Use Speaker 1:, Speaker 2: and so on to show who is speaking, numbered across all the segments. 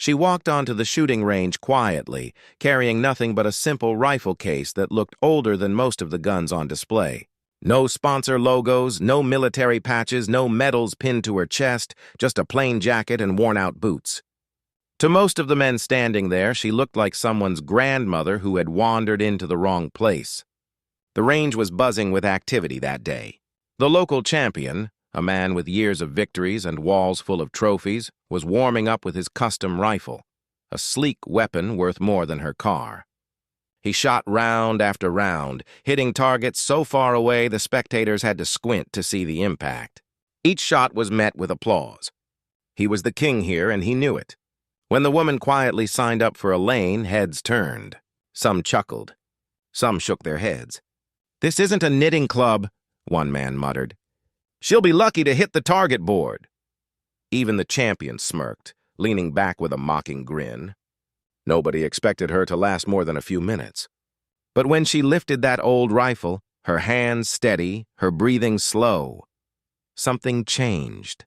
Speaker 1: She walked onto the shooting range quietly, carrying nothing but a simple rifle case that looked older than most of the guns on display. No sponsor logos, no military patches, no medals pinned to her chest, just a plain jacket and worn-out boots. To most of the men standing there, she looked like someone's grandmother who had wandered into the wrong place. The range was buzzing with activity that day. The local champion, a man with years of victories and walls full of trophies, was warming up with his custom rifle, a sleek weapon worth more than her car. He shot round after round, hitting targets so far away the spectators had to squint to see the impact. Each shot was met with applause. He was the king here, and he knew it. When the woman quietly signed up for a lane, heads turned. Some chuckled. Some shook their heads. "This isn't a knitting club," one man muttered. "She'll be lucky to hit the target board." Even the champion smirked, leaning back with a mocking grin. Nobody expected her to last more than a few minutes. But when she lifted that old rifle, her hands steady, her breathing slow, something changed.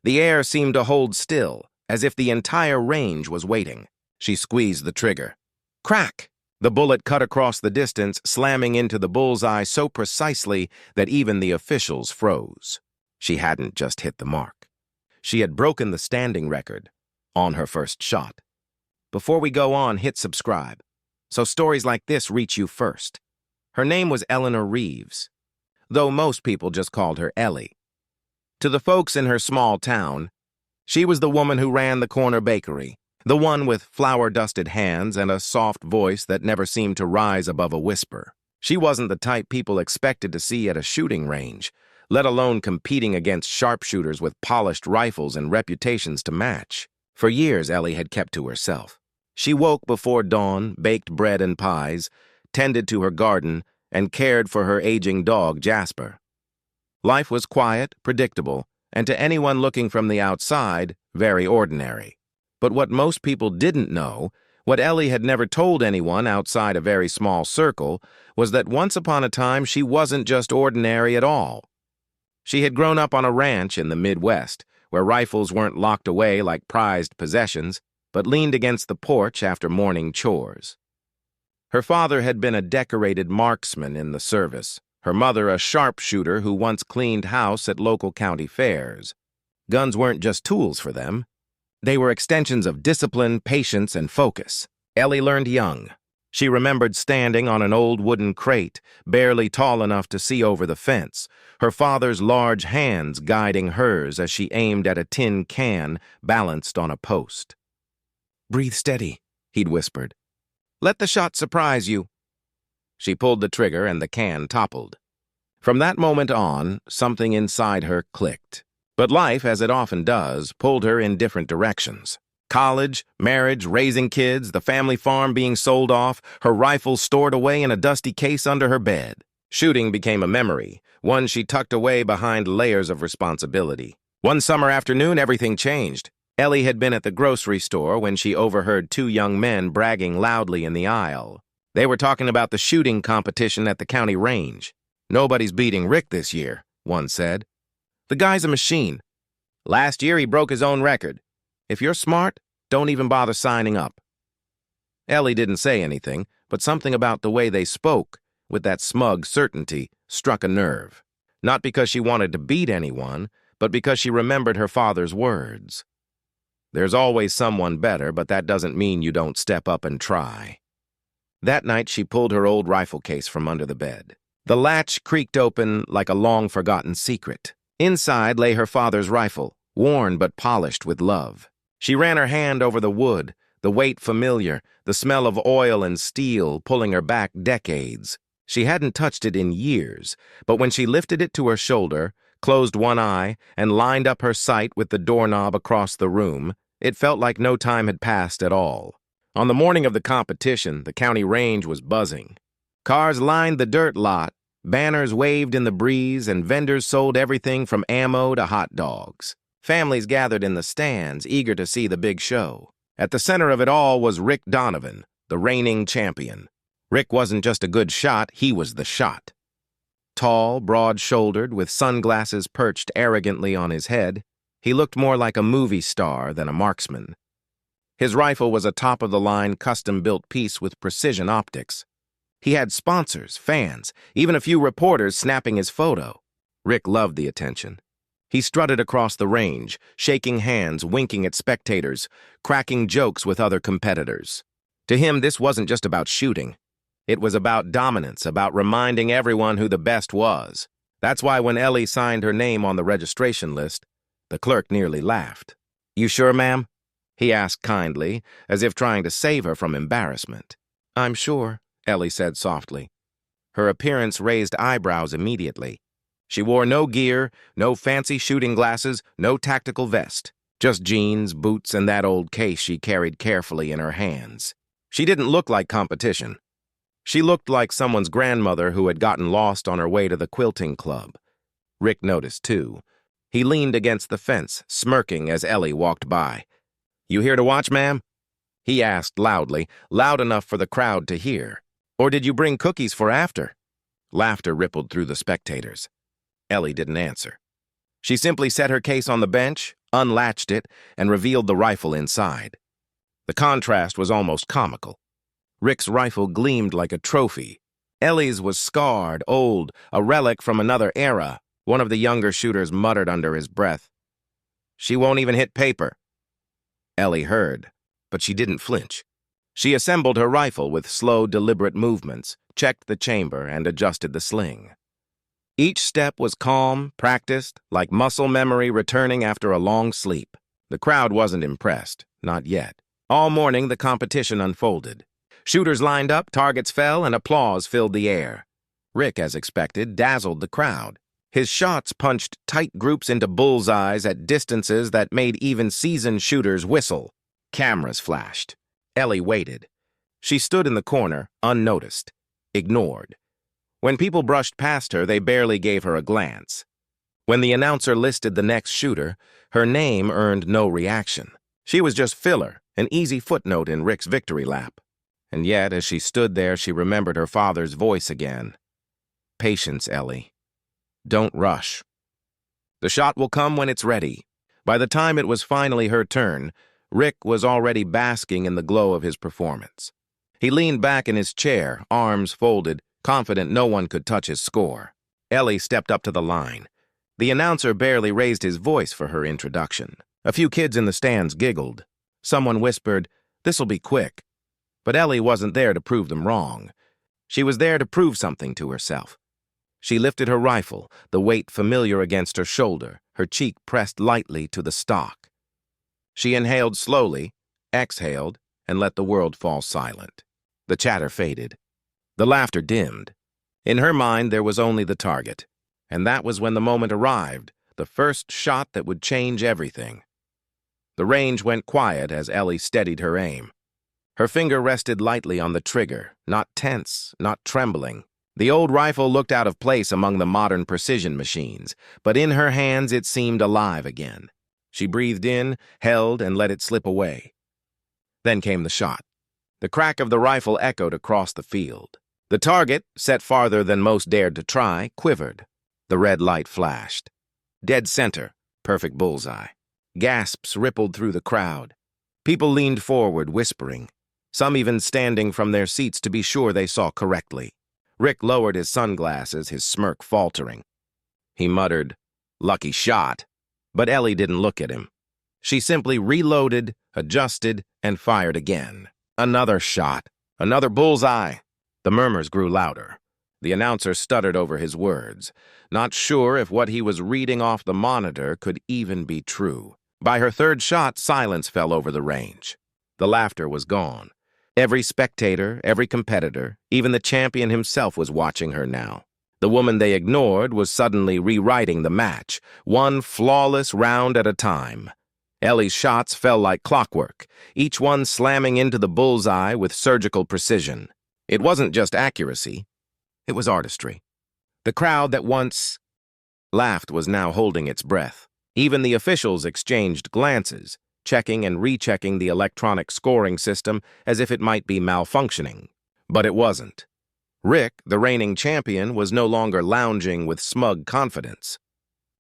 Speaker 1: The air seemed to hold still, as if the entire range was waiting. She squeezed the trigger. Crack! The bullet cut across the distance, slamming into the bullseye so precisely that even the officials froze. She hadn't just hit the mark. She had broken the standing record on her first shot. Before we go on, hit subscribe, so stories like this reach you first. Her name was Eleanor Reeves, though most people just called her Ellie. To the folks in her small town, she was the woman who ran the corner bakery, the one with flour-dusted hands and a soft voice that never seemed to rise above a whisper. She wasn't the type people expected to see at a shooting range, let alone competing against sharpshooters with polished rifles and reputations to match. For years, Ellie had kept to herself. She woke before dawn, baked bread and pies, tended to her garden, and cared for her aging dog, Jasper. Life was quiet, predictable, and to anyone looking from the outside, very ordinary. But what most people didn't know, what Ellie had never told anyone outside a very small circle, was that once upon a time she wasn't just ordinary at all. She had grown up on a ranch in the Midwest, where rifles weren't locked away like prized possessions, but leaned against the porch after morning chores. Her father had been a decorated marksman in the service, her mother a sharpshooter who once cleaned house at local county fairs. Guns weren't just tools for them. They were extensions of discipline, patience, and focus. Ellie learned young. She remembered standing on an old wooden crate, barely tall enough to see over the fence, her father's large hands guiding hers as she aimed at a tin can balanced on a post. "Breathe steady," he'd whispered. "Let the shot surprise you." She pulled the trigger and the can toppled. From that moment on, something inside her clicked. But life, as it often does, pulled her in different directions. College, marriage, raising kids, the family farm being sold off, her rifle stored away in a dusty case under her bed. Shooting became a memory, one she tucked away behind layers of responsibility. One summer afternoon, everything changed. Ellie had been at the grocery store when she overheard two young men bragging loudly in the aisle. They were talking about the shooting competition at the county range. "Nobody's beating Rick this year," one said. "The guy's a machine. Last year he broke his own record. If you're smart, don't even bother signing up." Ellie didn't say anything, but something about the way they spoke, with that smug certainty, struck a nerve. Not because she wanted to beat anyone, but because she remembered her father's words. There's always someone better, but that doesn't mean you don't step up and try. That night, she pulled her old rifle case from under the bed. The latch creaked open like a long-forgotten secret. Inside lay her father's rifle, worn but polished with love. She ran her hand over the wood, the weight familiar, the smell of oil and steel pulling her back decades. She hadn't touched it in years, but when she lifted it to her shoulder, closed one eye, and lined up her sight with the doorknob across the room, it felt like no time had passed at all. On the morning of the competition, the county range was buzzing. Cars lined the dirt lot, banners waved in the breeze, and vendors sold everything from ammo to hot dogs. Families gathered in the stands, eager to see the big show. At the center of it all was Rick Donovan, the reigning champion. Rick wasn't just a good shot, he was the shot. Tall, broad-shouldered, with sunglasses perched arrogantly on his head, he looked more like a movie star than a marksman. His rifle was a top-of-the-line, custom-built piece with precision optics. He had sponsors, fans, even a few reporters snapping his photo. Rick loved the attention. He strutted across the range, shaking hands, winking at spectators, cracking jokes with other competitors. To him, this wasn't just about shooting. It was about dominance, about reminding everyone who the best was. That's why when Ellie signed her name on the registration list, the clerk nearly laughed. "You sure, ma'am?" he asked kindly, as if trying to save her from embarrassment. "I'm sure," Ellie said softly. Her appearance raised eyebrows immediately. She wore no gear, no fancy shooting glasses, no tactical vest. Just jeans, boots, and that old case she carried carefully in her hands. She didn't look like competition. She looked like someone's grandmother who had gotten lost on her way to the quilting club. Rick noticed, too. He leaned against the fence, smirking as Ellie walked by. "You here to watch, ma'am?" he asked loudly, loud enough for the crowd to hear. "Or did you bring cookies for after?" Laughter rippled through the spectators. Ellie didn't answer. She simply set her case on the bench, unlatched it, and revealed the rifle inside. The contrast was almost comical. Rick's rifle gleamed like a trophy. Ellie's was scarred, old, a relic from another era. One of the younger shooters muttered under his breath. "She won't even hit paper." Ellie heard, but she didn't flinch. She assembled her rifle with slow, deliberate movements, checked the chamber, and adjusted the sling. Each step was calm, practiced, like muscle memory returning after a long sleep. The crowd wasn't impressed, not yet. All morning, the competition unfolded. Shooters lined up, targets fell, and applause filled the air. Rick, as expected, dazzled the crowd. His shots punched tight groups into bullseyes at distances that made even seasoned shooters whistle. Cameras flashed. Ellie waited. She stood in the corner, unnoticed, ignored. When people brushed past her, they barely gave her a glance. When the announcer listed the next shooter, her name earned no reaction. She was just filler, an easy footnote in Rick's victory lap. And yet, as she stood there, she remembered her father's voice again. "Patience, Ellie. Don't rush. The shot will come when it's ready." By the time it was finally her turn, Rick was already basking in the glow of his performance. He leaned back in his chair, arms folded, confident no one could touch his score. Ellie stepped up to the line. The announcer barely raised his voice for her introduction. A few kids in the stands giggled. Someone whispered, "This'll be quick." But Ellie wasn't there to prove them wrong. She was there to prove something to herself. She lifted her rifle, the weight familiar against her shoulder, her cheek pressed lightly to the stock. She inhaled slowly, exhaled, and let the world fall silent. The chatter faded. The laughter dimmed. In her mind, there was only the target. And that was when the moment arrived, the first shot that would change everything. The range went quiet as Ellie steadied her aim. Her finger rested lightly on the trigger, not tense, not trembling. The old rifle looked out of place among the modern precision machines, but in her hands it seemed alive again. She breathed in, held, and let it slip away. Then came the shot. The crack of the rifle echoed across the field. The target, set farther than most dared to try, quivered. The red light flashed. Dead center, perfect bullseye. Gasps rippled through the crowd. People leaned forward, whispering, some even standing from their seats to be sure they saw correctly. Rick lowered his sunglasses, his smirk faltering. He muttered, "Lucky shot." But Ellie didn't look at him. She simply reloaded, adjusted, and fired again. Another shot. Another bullseye. The murmurs grew louder. The announcer stuttered over his words, not sure if what he was reading off the monitor could even be true. By her third shot, silence fell over the range. The laughter was gone. Every spectator, every competitor, even the champion himself was watching her now. The woman they ignored was suddenly rewriting the match, one flawless round at a time. Ellie's shots fell like clockwork, each one slamming into the bullseye with surgical precision. It wasn't just accuracy, it was artistry. The crowd that once laughed was now holding its breath. Even the officials exchanged glances, checking and rechecking the electronic scoring system as if it might be malfunctioning. But it wasn't. Rick, the reigning champion, was no longer lounging with smug confidence.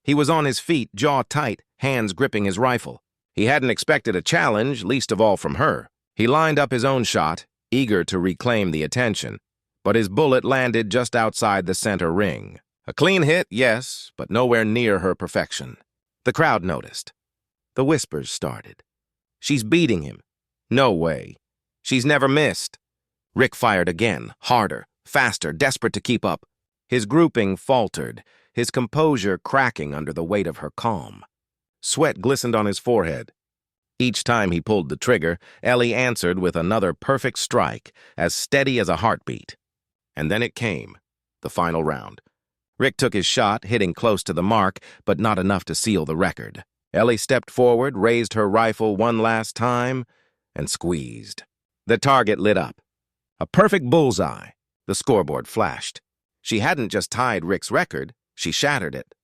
Speaker 1: He was on his feet, jaw tight, hands gripping his rifle. He hadn't expected a challenge, least of all from her. He lined up his own shot, eager to reclaim the attention, but his bullet landed just outside the center ring. A clean hit, yes, but nowhere near her perfection. The crowd noticed. The whispers started. She's beating him. No way. She's never missed. Rick fired again, harder, faster, desperate to keep up. His grouping faltered, his composure cracking under the weight of her calm. Sweat glistened on his forehead. Each time he pulled the trigger, Ellie answered with another perfect strike, as steady as a heartbeat. And then it came, the final round. Rick took his shot, hitting close to the mark, but not enough to seal the record. Ellie stepped forward, raised her rifle one last time, and squeezed. The target lit up. A perfect bullseye. The scoreboard flashed. She hadn't just tied Rick's record, she shattered it.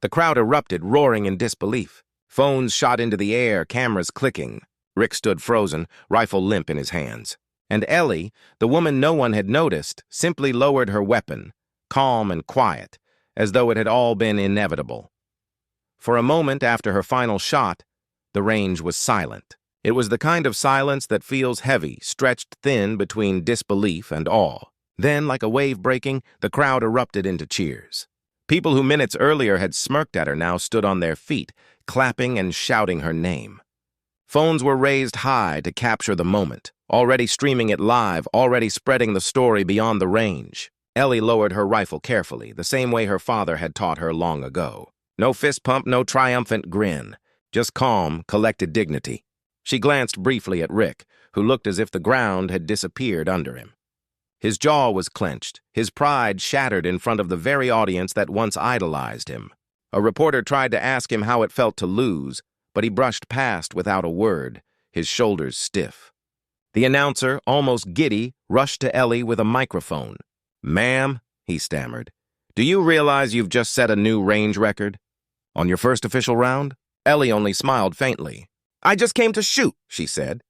Speaker 1: The crowd erupted, roaring in disbelief. Phones shot into the air, cameras clicking. Rick stood frozen, rifle limp in his hands. And Ellie, the woman no one had noticed, simply lowered her weapon, calm and quiet, as though it had all been inevitable. For a moment after her final shot, the range was silent. It was the kind of silence that feels heavy, stretched thin between disbelief and awe. Then, like a wave breaking, the crowd erupted into cheers. People who minutes earlier had smirked at her now stood on their feet, clapping and shouting her name. Phones were raised high to capture the moment, already streaming it live, already spreading the story beyond the range. Ellie lowered her rifle carefully, the same way her father had taught her long ago. No fist pump, no triumphant grin. Just calm, collected dignity. She glanced briefly at Rick, who looked as if the ground had disappeared under him. His jaw was clenched, his pride shattered in front of the very audience that once idolized him. A reporter tried to ask him how it felt to lose, but he brushed past without a word, his shoulders stiff. The announcer, almost giddy, rushed to Ellie with a microphone. "Ma'am," he stammered, "do you realize you've just set a new range record? On your first official round?" Ellie only smiled faintly. "I just came to shoot," she said.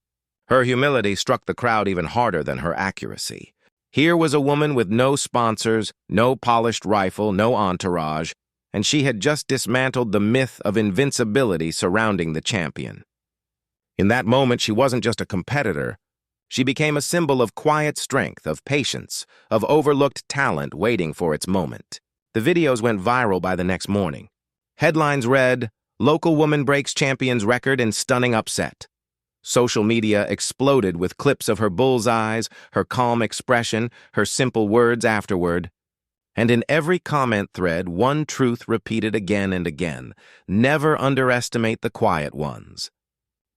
Speaker 1: Her humility struck the crowd even harder than her accuracy. Here was a woman with no sponsors, no polished rifle, no entourage, and she had just dismantled the myth of invincibility surrounding the champion. In that moment, she wasn't just a competitor. She became a symbol of quiet strength, of patience, of overlooked talent waiting for its moment. The videos went viral by the next morning. Headlines read, "Local woman breaks champion's record in stunning upset." Social media exploded with clips of her bullseyes, her calm expression, her simple words afterward. And in every comment thread, one truth repeated again and again: never underestimate the quiet ones.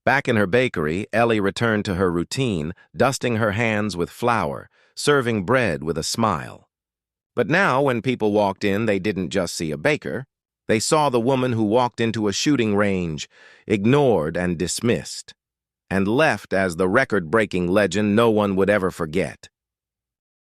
Speaker 1: Back in her bakery, Ellie returned to her routine, dusting her hands with flour, serving bread with a smile. But now, when people walked in, they didn't just see a baker. They saw the woman who walked into a shooting range, ignored and dismissed, and left as the record-breaking legend no one would ever forget.